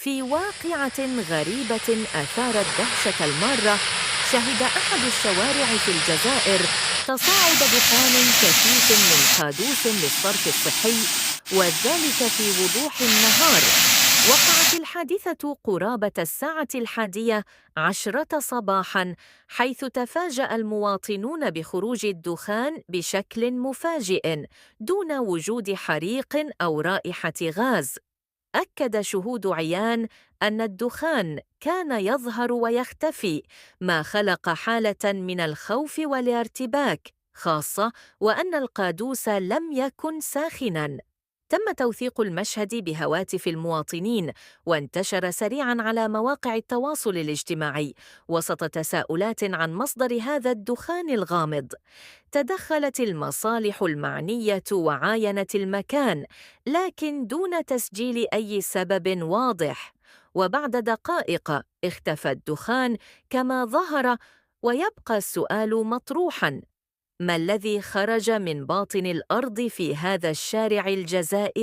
في واقعة غريبة أثارت دهشة المارة، شهد أحد الشوارع في الجزائر تصاعد دخان كثيف من قادوس للصرف الصحي، وذلك في وضوح النهار. وقعت الحادثة قرابة الساعة 11 صباحاً، حيث تفاجأ المواطنون بخروج الدخان بشكل مفاجئ دون وجود حريق أو رائحة غاز. أكد شهود عيان أن الدخان كان يظهر ويختفي، ما خلق حالة من الخوف والارتباك، خاصة وأن القادوس لم يكن ساخناً. تم توثيق المشهد بهواتف المواطنين، وانتشر سريعاً على مواقع التواصل الاجتماعي وسط تساؤلات عن مصدر هذا الدخان الغامض. تدخلت المصالح المعنية وعاينت المكان، لكن دون تسجيل أي سبب واضح. وبعد دقائق اختفى الدخان كما ظهر، ويبقى السؤال مطروحاً: ما الذي خرج من باطن الأرض في هذا الشارع الجزائري؟